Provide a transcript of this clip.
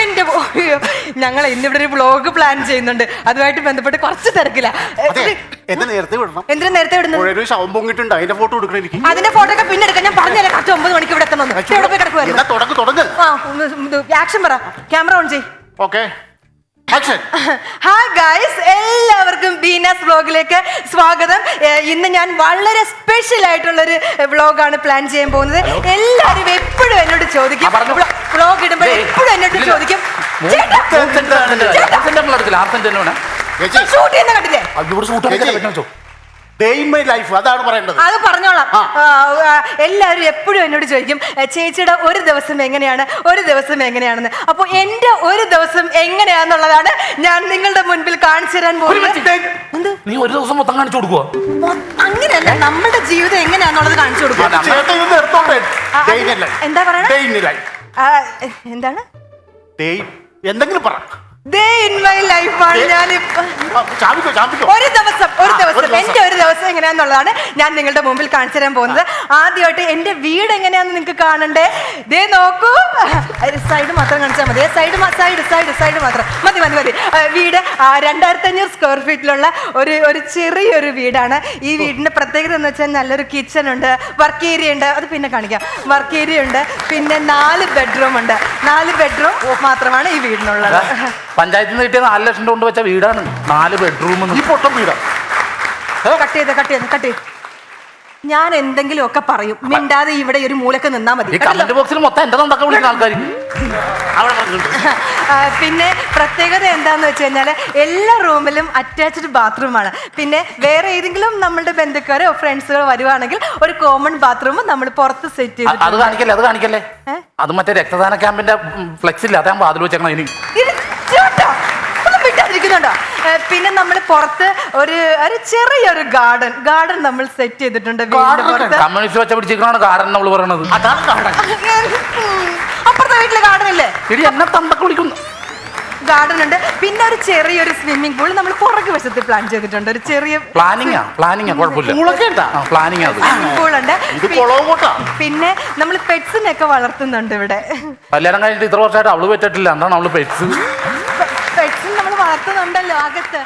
എന്റെ ഞങ്ങൾ ഇന്നിവിടെ ഒരു വ്ളോഗ് പ്ലാൻ ചെയ്യുന്നുണ്ട്. അതുമായിട്ട് ബന്ധപ്പെട്ട് കുറച്ച് തിരക്കില്ല. എന്നെ നേരത്തെ വിടണം. എന്തിനാ നേരത്തെ വിടുന്നത്? ഒരു ശവം പൊങ്ങിട്ടുണ്ട്, അതിന്റെ ഫോട്ടോ എടുക്കണം എനിക്ക്. അതിന്റെ ഫോട്ടോ ഒക്കെ പിന്നെ എടുക്കാം. ഞാൻ പറഞ്ഞല്ലേ കറക്റ്റ് 9 മണിക്ക് ഇവിടെ എത്തണം. ഇവിടെ പോയി കിടക്കുവായിരുന്നു. ആക്ഷൻ പറ, ക്യാമറ ഓൺ ചെയ്. ഓക്കെ. ഹായ് ഗായ്സ്, എല്ലാവർക്കും ബീനാസ് വ്ളോഗിലേക്ക് സ്വാഗതം. ഇന്ന് ഞാൻ വളരെ സ്പെഷ്യൽ ആയിട്ടുള്ളൊരു വ്ളോഗാണ് പ്ലാൻ ചെയ്യാൻ പോകുന്നത്. എല്ലാവരും എപ്പോഴും എന്നോട് ചോദിക്കും, വ്ളോഗ് ഇടുമ്പോൾ എപ്പോഴും എന്നോട് ചോദിക്കും, ഷൂട്ട് ചെയ്യുന്ന കണ്ടില്ലേ? അതാണ് പറയേണ്ടത്. അത് പറഞ്ഞോളാം. എല്ലാവരും എപ്പോഴും എന്നോട് ചോദിക്കും, ചേച്ചിയുടെ ഒരു ദിവസം എങ്ങനെയാണ്, ഒരു ദിവസം എങ്ങനെയാണെന്ന്. അപ്പൊ എന്റെ ഒരു ദിവസം എങ്ങനെയാന്നുള്ളതാണ് ഞാൻ നിങ്ങളുടെ മുൻപിൽ കാണിച്ചു തരാൻ പോകുന്നത്. നീ ഒരു ദിവസം മൊത്തം കാണിച്ചു കൊടുക്കുക? അങ്ങനെയല്ല, നമ്മുടെ ജീവിതം എങ്ങനെയാന്നുള്ളത് കാണിച്ചു കൊടുക്കുക. എന്താ പറയണ? എന്താണ്? എന്തെങ്കിലും പറ. ഡേ ഇൻ മൈ ലൈഫാണ് ഞാനിപ്പോ. ഒരു ദിവസം എന്റെ ഒരു ദിവസം എങ്ങനെയാന്നുള്ളതാണ് ഞാൻ നിങ്ങളുടെ മുമ്പിൽ കാണിച്ചു തരാൻ പോകുന്നത്. ആദ്യമായിട്ട് എന്റെ വീട് എങ്ങനെയാന്ന് നിങ്ങൾക്ക് കാണണ്ടേ? ദേ നോക്കൂ, സൈഡ് മാത്രം കാണിച്ചാൽ മതി. സൈഡ് മാത്രം മതി. വീട് 2500 സ്ക്വയർ ഫീറ്റിലുള്ള ഒരു ചെറിയൊരു വീടാണ്. ഈ വീടിന്റെ പ്രത്യേകത എന്ന് വെച്ചാൽ നല്ലൊരു കിച്ചൺ ഉണ്ട്, വർക്ക് ഏരിയ ഉണ്ട്. അത് പിന്നെ കാണിക്കാം. വർക്ക് ഏരിയ ഉണ്ട്, പിന്നെ 4 ബെഡ്റൂം ഉണ്ട്. 4 ബെഡ്റൂം മാത്രമാണ് ഈ വീടിനുള്ളത്. പഞ്ചായത്തിൽ നിന്ന് കിട്ടിയ 4 ലക്ഷം കൊണ്ട് വെച്ച വീടാണ് 4 ബെഡ്റൂം. ഈ പൊട്ടം വീടാ. കട്ട് ചെയ്ത് ഞാൻ എന്തെങ്കിലും ഒക്കെ പറയും, മിണ്ടാതെ ഇവിടെ ഒരു മൂലക്ക് നിന്നാ മതി. കമന്റ് ബോക്സിൽ മൊത്തം എന്റെ നമ്പർ വിളിക്കുന്ന ആൾക്കാർ. പിന്നെ പ്രത്യേകത എന്താന്ന് വെച്ച് കഴിഞ്ഞാല് എല്ലാ റൂമിലും അറ്റാച്ച്ഡ് ബാത്റൂമാണ്. പിന്നെ വേറെ ഏതെങ്കിലും നമ്മളുടെ ബന്ധുക്കാരോ ഫ്രണ്ട്സുകളോ വരുവാണെങ്കിൽ ഒരു കോമൺ ബാത്റൂം നമ്മൾ പുറത്ത് സെറ്റ് ചെയ്ത്. അത് കാണിക്കല്ലേ അത് മറ്റേ രക്തദാന ക്യാമ്പിന്റെ ഫ്ലെക്സ് ഇല്ല, അതാ വാതിൽ വെച്ചേക്കണം. ഇനി ണ്ടോ. പിന്നെ നമ്മൾ പുറത്ത് ഒരു ചെറിയൊരു ഗാർഡൻ നമ്മൾ സെറ്റ് ചെയ്തിട്ടുണ്ട്. കമ്മ്യൂണിസ്റ്റ് വെച്ച പിടിച്ചിരിക്കണ ഗാർഡൻ നമ്മൾ പറയണത്. അപ്പുറത്തെ വീട്ടിലെ ഗാർഡൻ ഇല്ലേ? എന്നെ തമ്പക്ക് വിളിക്കുന്നു. ഗാർഡൻ ഉണ്ട്. പിന്നെ ഒരു ചെറിയൊരു സ്വിമ്മിംഗ് പൂൾ നമ്മൾ പുറകു വശത്ത് പ്ലാൻ ചെയ്തിട്ടുണ്ട്. ഒരു ചെറിയ പ്ലാനിങ് പൂൾ ഉണ്ട്. പിന്നെ നമ്മൾ പെറ്റ്സിനൊക്കെ വളർത്തുന്നുണ്ട് ഇവിടെ. കല്യാണം കഴിഞ്ഞിട്ട് ഇത്ര വർഷമായിട്ട് അവള് പറ്റിട്ടില്ല. എന്താണ് അവള് പെറ്റ്സിന് നമ്മൾ വളർത്തുന്നുണ്ടല്ലോ അകത്ത്.